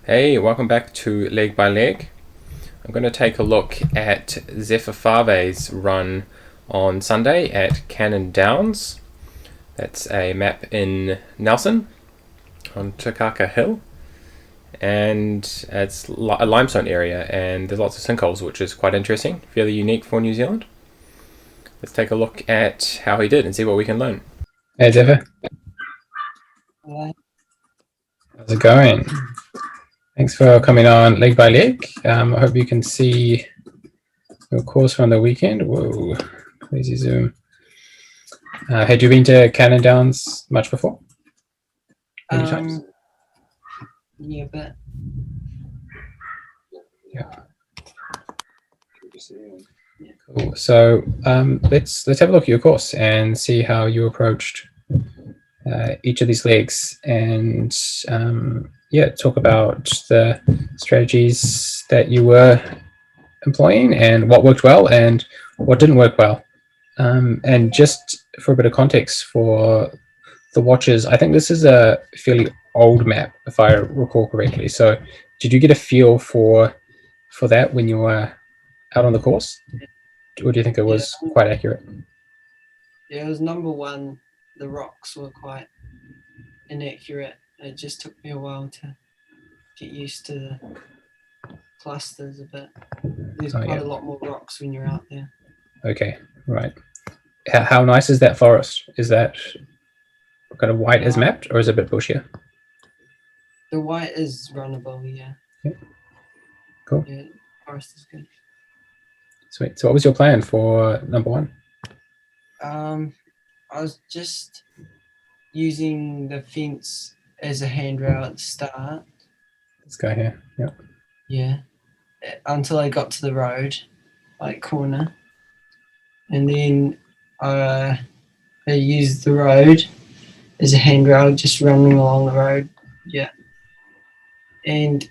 Hey, welcome back to Leg by Leg. I'm going to take a look at Zefa Fa'avae's run on Sunday at Canaan Downs. That's a map in Nelson on Takaka Hill, and it's a limestone area, and there's lots of sinkholes, which is quite interesting, fairly unique for New Zealand. Let's take a look at how he did and see what we can learn. Hey Zefa, Hello. how's it going? Thanks for coming on Leg by Leg. I hope you can see your course from the weekend. Whoa, crazy zoom. Had you been to Canaan Downs much before? Many times? Yeah, but Cool. So let's have a look at your course and see how you approached each of these legs, and talk about the strategies that you were employing and what worked well and what didn't work well. And just for a bit of context for the watchers, I think this is a fairly old map, if I recall correctly. So did you get a feel for that when you were out on the course? Or do you think it was quite accurate? yeah, it was number one. The rocks were quite inaccurate. It just took me a while to get used to the clusters a bit. There's quite a lot more rocks when you're out there. Okay, right. How nice is that forest? Is that kind of white as mapped, or is it a bit bushier? The white is runnable, yeah. Cool. Yeah, forest is good. Sweet. So what was your plan for number one? I was just using the fence as a handrail at the start. This guy here. Yep. Yeah. Until I got to the road, like corner. And then I used the road as a handrail, just running along the road. Yeah. And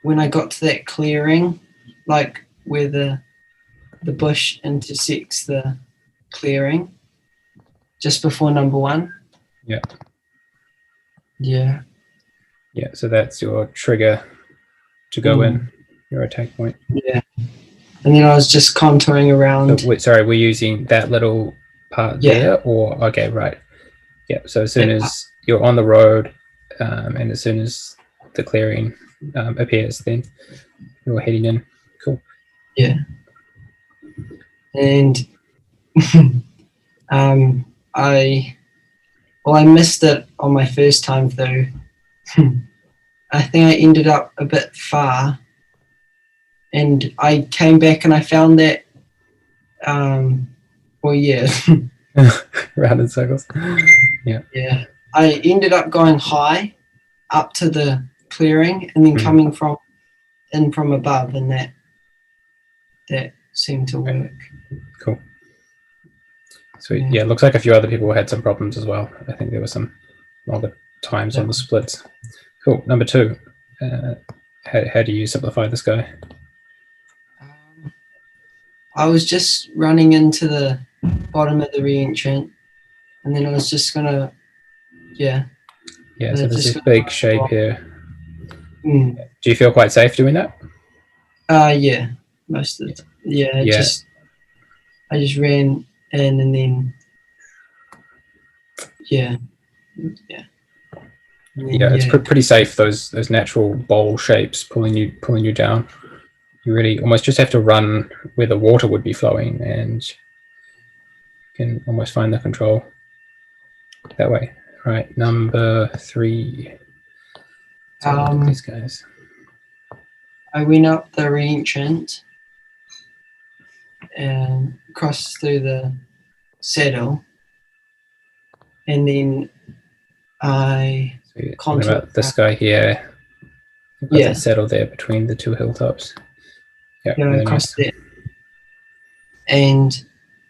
when I got to that clearing, like where the bush intersects the clearing, just before number one. Yeah. Yeah. Yeah. So that's your trigger to go in, your attack point. Yeah. And then I was just contouring around. So, sorry, we're using that little part there, or okay, right? Yeah. So as soon as you're on the road, and as soon as the clearing appears, then you're heading in. Cool. Yeah. And I missed it on my first time through. I think I ended up a bit far, and I came back and I found that round in circles. Yeah, I ended up going high up to the clearing and then coming from above, and that seemed to work. Cool. Sweet. Yeah, it looks like a few other people had some problems as well. I think there were some longer times on the splits. Cool. Number two, how do you simplify this guy? I was just running into the bottom of the re-entrant, and then I was just gonna, so there's this big shape here. Do you feel quite safe doing that? Yeah, most of the time. Yeah, I just ran in, and then it's pretty safe. Those natural bowl shapes pulling you down. You really almost just have to run where the water would be flowing, and you can almost find the control that way. Right, number three. These guys. I went up the re-entrant and crossed through the saddle, and then I contoured about this guy here. Got that saddle there between the two hilltops. Yeah, really I crossed it, and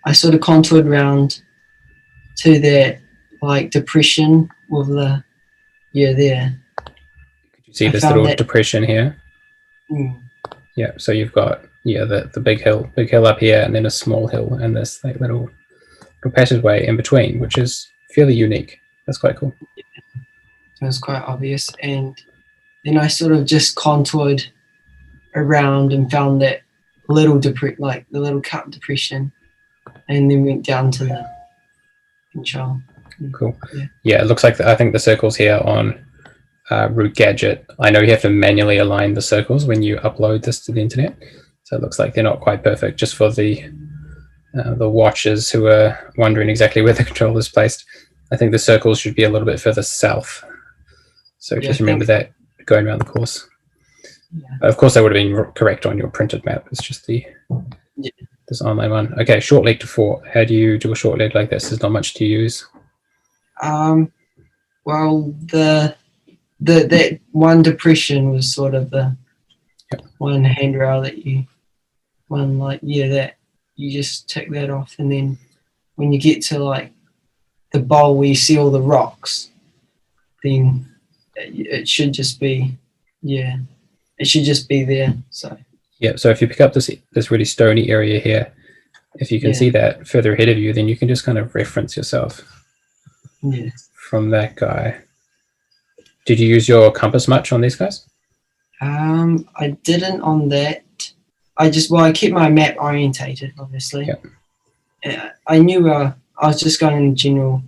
I sort of contoured around to that like depression with the there. Could you see this little depression here? Yeah, so you've got the big hill up here, and then a small hill, and this like little passageway in between, which is fairly unique. That's quite cool. It was quite obvious, and then I sort of just contoured around and found that little like the little cut depression, and then went down to the control. Cool. Yeah. Yeah, it looks like I think the circles here on Routegadget. I know you have to manually align the circles when you upload this to the internet, so it looks like they're not quite perfect. Just for the watchers who are wondering exactly where the controller is placed, I think the circles should be a little bit further south. So just remember that going around the course. Yeah. Of course, that would have been correct on your printed map. It's just this online one. Okay, short leg to 4. How do you do a short leg like this? There's not much to use. Well, that one depression was sort of the one handrail that that you just tick that off, and then when you get to like the bowl where you see all the rocks, then it should just be it should just be there. So yeah, so if you pick up this really stony area here, if you can see that further ahead of you, then you can just kind of reference yourself from that guy. Did you use your compass much on these guys? I didn't on that. I kept my map orientated, obviously. I knew I was just going in general,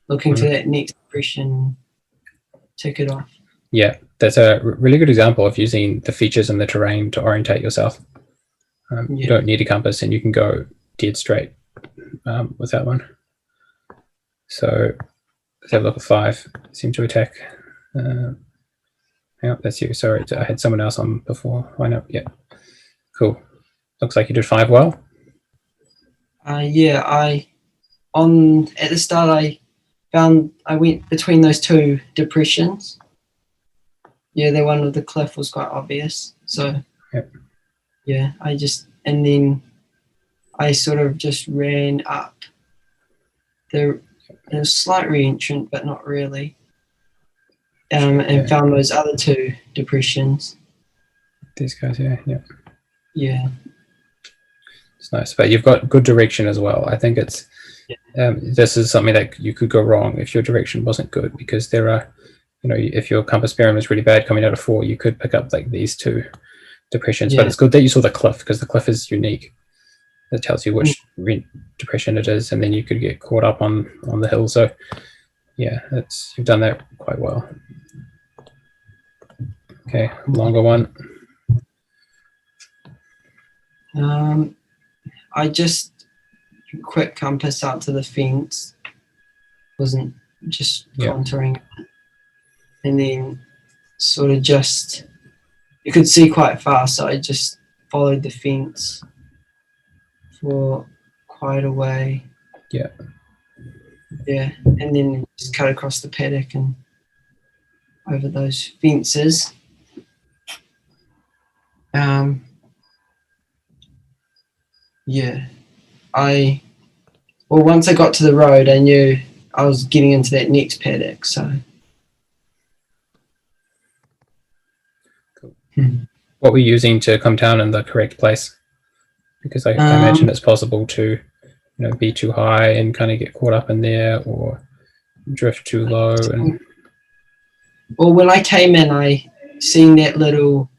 looking for that next depression, tick it off. Yeah, that's a really good example of using the features and the terrain to orientate yourself. You don't need a compass, and you can go dead straight with that one. So let's have a look at 5. Seem to attack. Yeah, that's you. Sorry, I had someone else on before. Why not? Yeah, cool. Looks like you did 5 well. At the start I went between those 2 depressions. Yeah, the one with the cliff was quite obvious. So and then I sort of just ran up. There was a slight re-entrant, but not really. And found those other 2 depressions. These guys here, yeah. It's nice, but you've got good direction as well. I think it's this is something that you could go wrong if your direction wasn't good, because there are, if your compass bearing was really bad coming out of 4, you could pick up like these 2 depressions. But it's good that you saw the cliff, because the cliff is unique. It tells you which depression it is, and then you could get caught up on the hill. So yeah, you've done that quite well. Okay, longer one. I just quick compass out to the fence, wasn't just contouring, and then sort of you could see quite fast, so I just followed the fence for quite a way. Yeah, and then just cut across the paddock and over those fences. Once I got to the road, I knew I was getting into that next paddock. So, cool. What were you using to come down in the correct place? Because I imagine it's possible to, be too high and kind of get caught up in there, or drift too low. And well, when I came in, I seen that little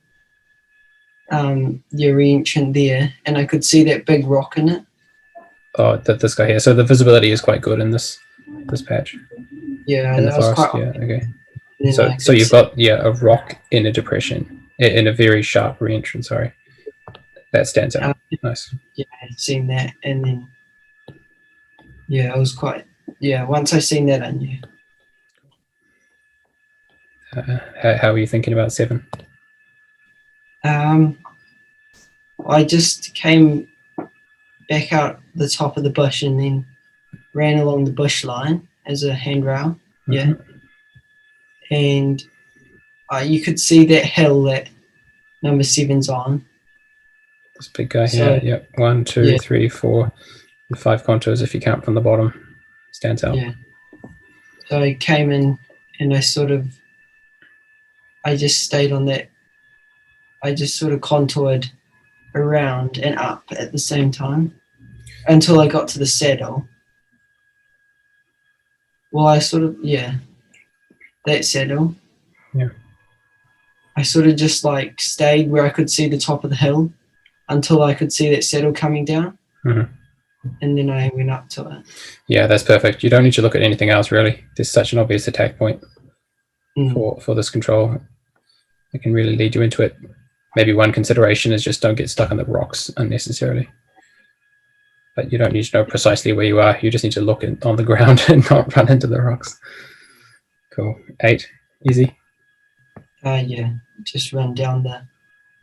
re-entrant there, and I could see that big rock in it. Oh, this guy here. So the visibility is quite good in this patch. Yeah, in the forest. Okay. So you've got a rock in a depression, in a very sharp re-entrant. Sorry, that stands out. Nice. Yeah, I'd seen that, and then I was quite. Yeah, once I seen that, I knew. How are you thinking about 7? I just came back out the top of the bush and then ran along the bush line as a handrail. And you could see that hill that number 7's on. This big guy here. Yep. 1, 2, 3, 4, and 5 contours if you count from the bottom. Stands out. Yeah. So I came in and I just stayed on that. I just sort of contoured around and up at the same time until I got to the saddle. Well, I sort of, that saddle. Yeah. I sort of just like stayed where I could see the top of the hill until I could see that settle coming down. Mhm. And then I went up to it. Yeah, that's perfect. You don't need to look at anything else, really. There's such an obvious attack point for this control. It can really lead you into it. Maybe one consideration is just don't get stuck on the rocks unnecessarily. But you don't need to know precisely where you are. You just need to look on the ground and not run into the rocks. Cool. 8. Easy. Yeah, just run down the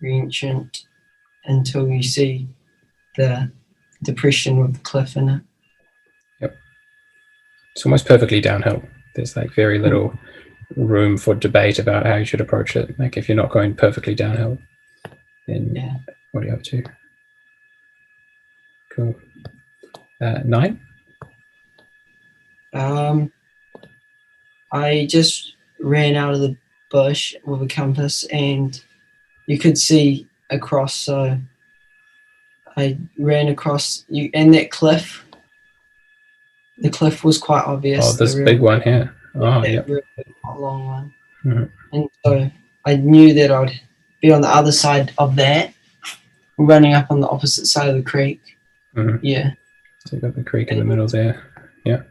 reentrant until you see the depression with the cliff in it. Yep. It's almost perfectly downhill. There's like very little room for debate about how you should approach it. Like if you're not going perfectly downhill, then what are you up to? Cool. 9. I just ran out of the bush with a compass and you could see across, so I ran across you and that cliff. The cliff was quite obvious. Oh, this big one here. Oh, yeah. Really long one. Mm-hmm. And so I knew that I'd be on the other side of that, running up on the opposite side of the creek. Mm-hmm. Yeah. So you've got the creek in the middle there. Yeah.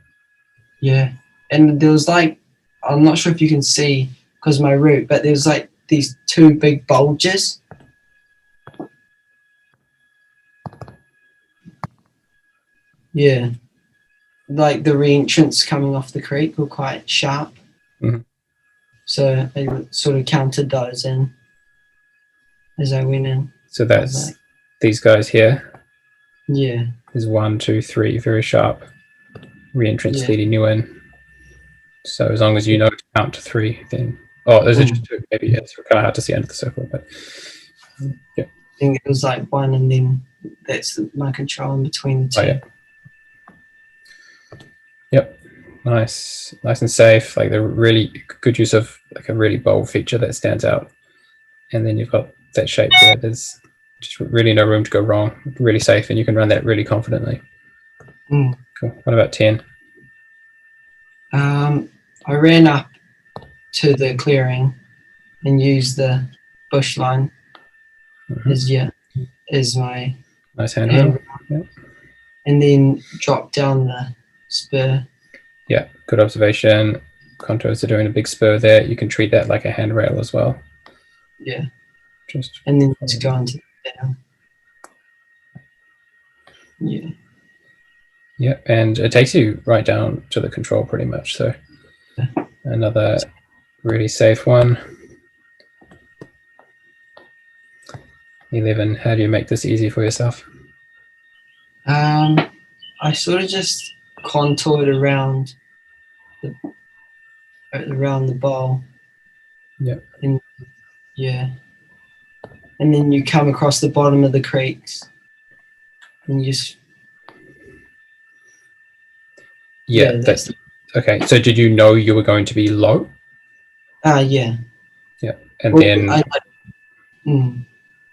Yeah. And there was like, I'm not sure if you can see because of my route, but there was like these 2 big bulges. Yeah. Like the reentrants coming off the creek were quite sharp. Mm-hmm. So I sort of counted those in as I went in. So that's like, these guys here. Yeah. There's 1, 2, 3 very sharp reentrants leading you in. So as long as you know to count to 3, then those are just 2. Maybe it's kind of hard to see under the circle, but yeah. I think it was like 1, and then that's my control in between the 2. Oh, yeah. Yep. Nice and safe. Like the really good use of like a really bold feature that stands out, and then you've got that shape there. There's just really no room to go wrong. Really safe, and you can run that really confidently. Cool. What about 10? I ran up to the clearing and used the bush line as my nice handrail. Yep. And then dropped down the spur. Yeah, good observation. Contours are doing a big spur there. You can treat that like a handrail as well. Yeah. And then to go into the down. Yeah. Yeah, and it takes you right down to the control pretty much. So another really safe one. 11. How do you make this easy for yourself? I sort of just contoured around the bowl. Yep. And then you come across the bottom of the creeks and you just that's okay. So did you know you were going to be low? Yeah. Yeah. And then and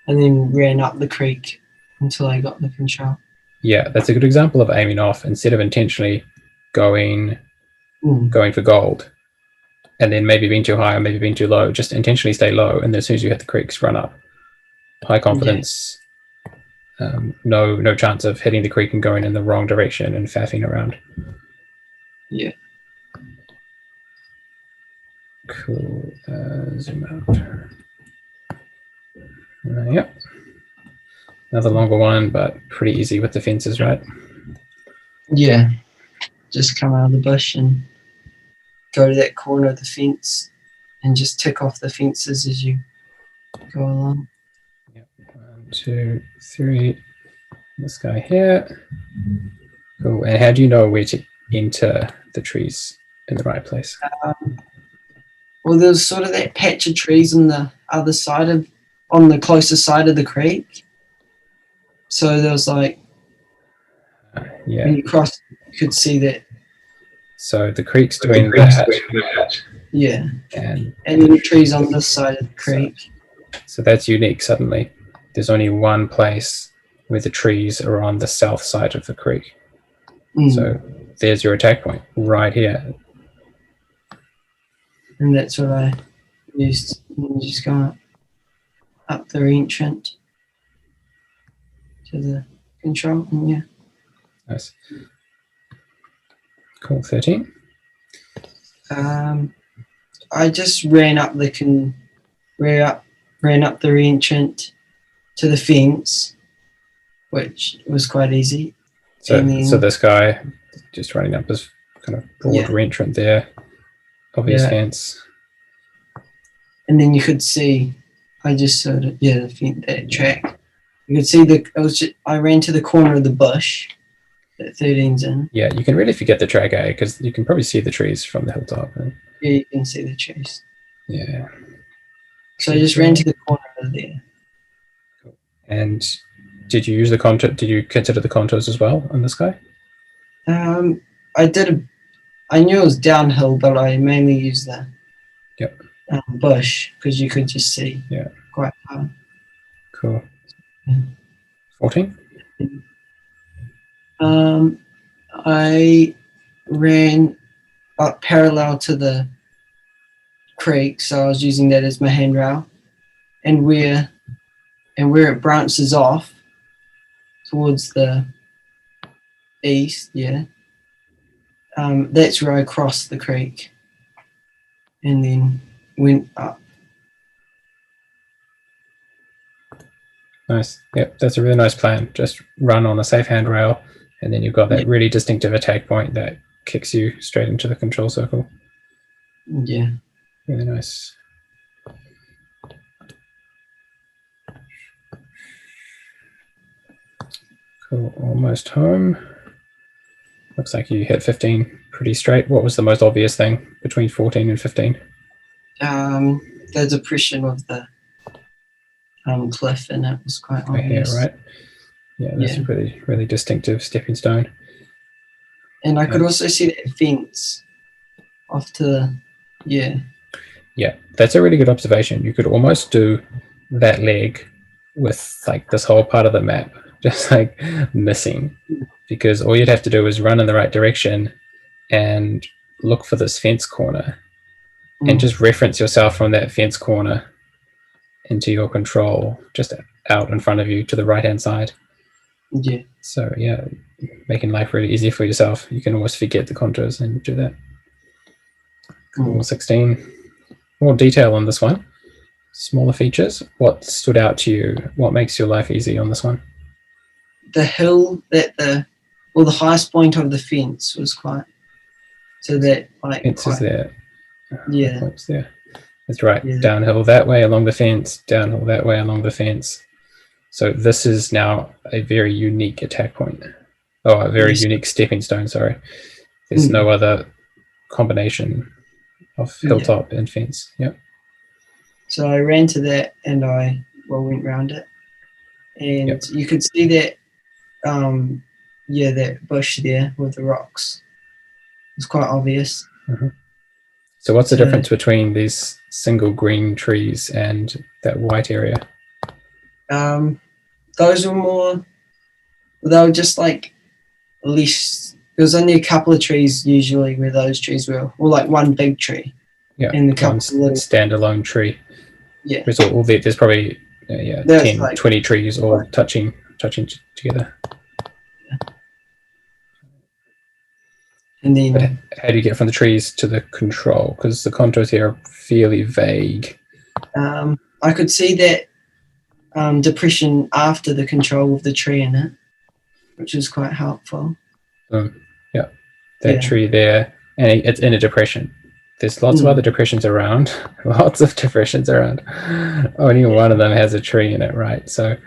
then ran up the creek until I got the control. Yeah, that's a good example of aiming off instead of intentionally going for gold and then maybe being too high or maybe being too low. Just intentionally stay low, and then as soon as you hit the creeks, run up. High confidence. No chance of hitting the creek and going in the wrong direction and faffing around. Yeah. Cool. Zoom out. Yep. Another longer one, but pretty easy with the fences, right? Yeah. Just come out of the bush and go to that corner of the fence and just tick off the fences as you go along. Yep. 1, 2, 3. This guy here. Cool. And how do you know where to enter the trees in the right place? Well, there's sort of that patch of trees on the other side on the closer side of the creek. So there was like, when you cross, you could see that. So the creek's doing that. Yeah. And then the trees on this side of the creek. So that's unique suddenly. There's only one place where the trees are on the south side of the creek. So there's your attack point right here. And that's what I used. And just go up. up the entrant to the control. And yeah. Nice. Cool. 13. I just ran up the ran up the entrant to the fence, which was quite easy. So, And then, so this guy just running up this kind of broad entrant there, obvious fence. And then you could see, I just sort of that track. You could see I ran to the corner of the bush that 13's in. Yeah, you can really forget the track, because you can probably see the trees from the hilltop. Right? Yeah, you can see the trees. Yeah. So I just ran to the corner of there. And did you use the contour? Did you consider the contours as well on this guy? I did. I knew it was downhill, but I mainly used the bush because you could just see quite far. Cool. Yeah. 14. I ran up parallel to the creek, so I was using that as my handrail, and where it branches off towards the east, that's where I crossed the creek and then went up. Nice. Yep, that's a really nice plan. Just run on a safe handrail, and then you've got that really distinctive attack point that kicks you straight into the control circle. Yeah. Really nice. Cool. Almost home. Looks like you hit 15 pretty straight. What was the most obvious thing between 14 and 15? The depression of the cliff, and it was quite obvious. Here, right? Yeah, that's a really, really distinctive stepping stone. And I could also see that fence off to the, Yeah, that's a really good observation. You could almost do that leg with like this whole part of the map just like missing, because all you'd have to do is run in the right direction and look for this fence corner and just reference yourself from that fence corner into your control just out in front of you to the right hand side. Yeah. So yeah, making life really easy for yourself. You can always forget the contours and do that. Cool. 16. More detail on this one. Smaller features. What stood out to you? What makes your life easy on this one? The hill the highest point of the fence was quite, so that like fence is there. Yeah. Points there. That's right. Yeah. Downhill that way along the fence, downhill that way along the fence. So this is now a very unique attack point. Oh, a very unique stepping stone, sorry. There's no other combination of hilltop and fence. Yep. So I ran to that and I went round it. And you could see that that bush there with the rocks. It's quite obvious. Mm-hmm. So what's the difference between these single green trees and that white area? Those were more, they were just like less, there was only a couple of trees usually where those trees were, or like one big tree. Yeah, and a couple of little standalone tree. Yeah. There's probably 10, like 20 trees all touching together. Yeah. And then, but how do you get from the trees to the control? Because the contours here are fairly vague. I could see that depression after the control of the tree in it, which was quite helpful. That tree there, and it's in a depression. There's lots of other depressions around. Only one of them has a tree in it, right? So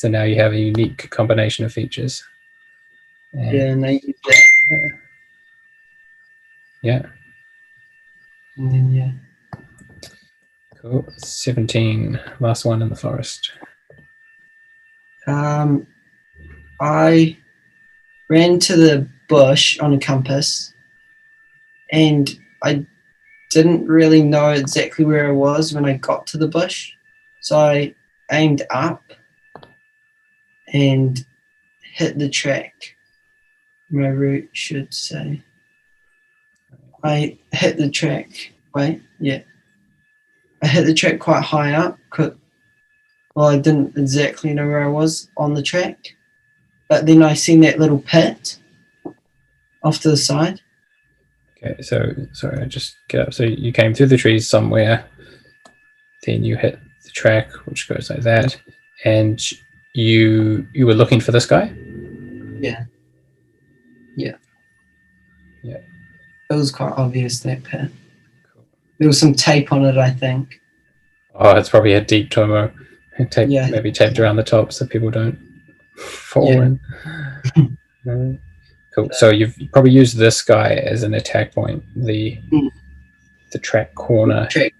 now you have a unique combination of features. And they use that. Yeah. And then, Cool. 17. Last one in the forest. I ran to the bush on a compass, and I didn't really know exactly where I was when I got to the bush. So I aimed up and hit the track. My route should say. I hit the track. I hit the track quite high up, Well, I didn't exactly know where I was on the track, but then I seen that little pit off to the side. Okay, so sorry, I just get up. So you came through the trees somewhere, then you hit the track, which goes like that, and you were looking for this guy. Yeah. Yeah. Yeah. It was quite obvious, that pit. There was some tape on it, I think. Oh, it's probably a deep tomo. Tape, Yeah. maybe taped around the top so people don't fall Yeah. in. No. Cool. So you've probably used this guy as an attack point, the track corner. Track.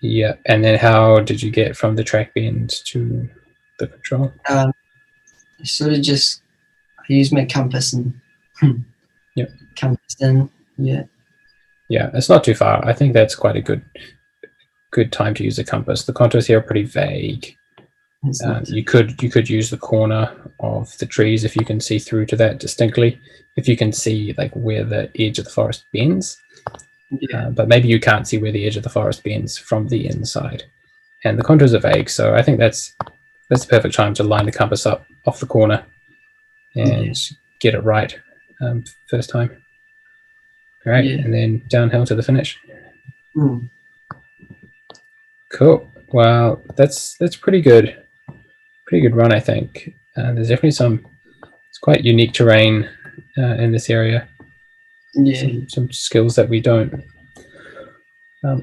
Yeah. And then how did you get from the track bend to the control? I sort of just I used my compass and Yep. compassed in. Yeah. Yeah, it's not too far. I think that's quite a good time to use a compass. The contours here are pretty vague. It's not You could use the corner of the trees if you can see through to that distinctly. If you can see like where the edge of the forest bends, yeah. but maybe you can't see where the edge of the forest bends from the inside. And the contours are vague, so I think that's the perfect time to line the compass up off the corner and get it right first time. All right, and then downhill to the finish. Mm. Cool. Well, that's pretty good. Pretty good run, I think. There's definitely it's quite unique terrain in this area. Yeah. Some skills that we don't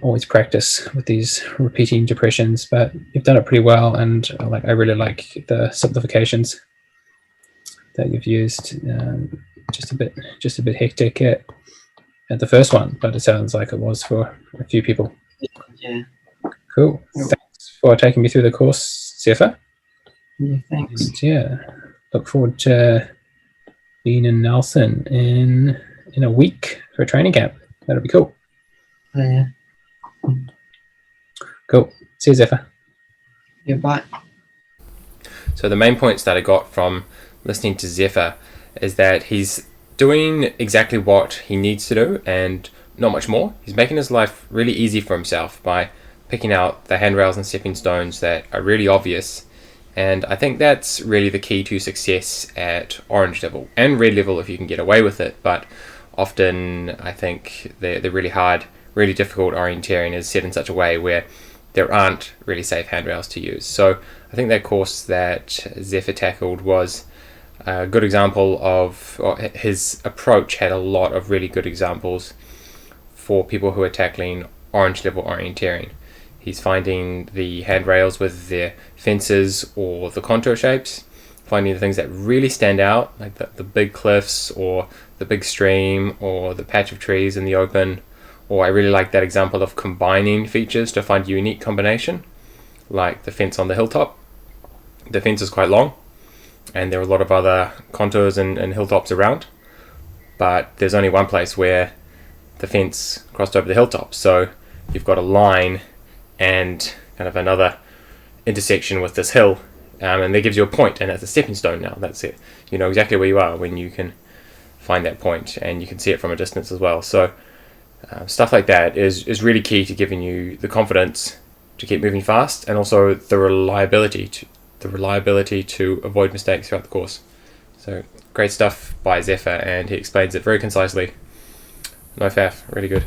always practice with these repeating depressions, but you've done it pretty well, and I really like the simplifications that you've used. Just a bit hectic at the first one, but it sounds like it was for a few people. Yeah. Cool. Thanks for taking me through the course, Zefa. Yeah, thanks. And yeah, look forward to being in Nelson in a week for a training camp. That'll be cool. Oh, yeah. Cool. See you, Zefa. Yeah, bye. So the main points that I got from listening to Zefa is that he's doing exactly what he needs to do and not much more. He's making his life really easy for himself by picking out the handrails and stepping stones that are really obvious. And I think that's really the key to success at orange level and red level if you can get away with it. But often I think the really hard, really difficult orienteering is set in such a way where there aren't really safe handrails to use. So I think that course that Zefa tackled was a good example of, or his approach had a lot of really good examples for people who are tackling orange level orienteering. He's finding the handrails with their fences or the contour shapes, finding the things that really stand out, like the big cliffs or the big stream or the patch of trees in the open. Or I really like that example of combining features to find a unique combination, like the fence on the hilltop. The fence is quite long, and there are a lot of other contours and hilltops around, but there's only one place where the fence crossed over the hilltop. So you've got a line and kind of another intersection with this hill, and that gives you a point, and that's a stepping stone now. That's it. You know exactly where you are when you can find that point, and you can see it from a distance as well. So stuff like that is really key to giving you the confidence to keep moving fast, and also the reliability to avoid mistakes throughout the course. So great stuff by Zefa, and he explains it very concisely. No faff, really good.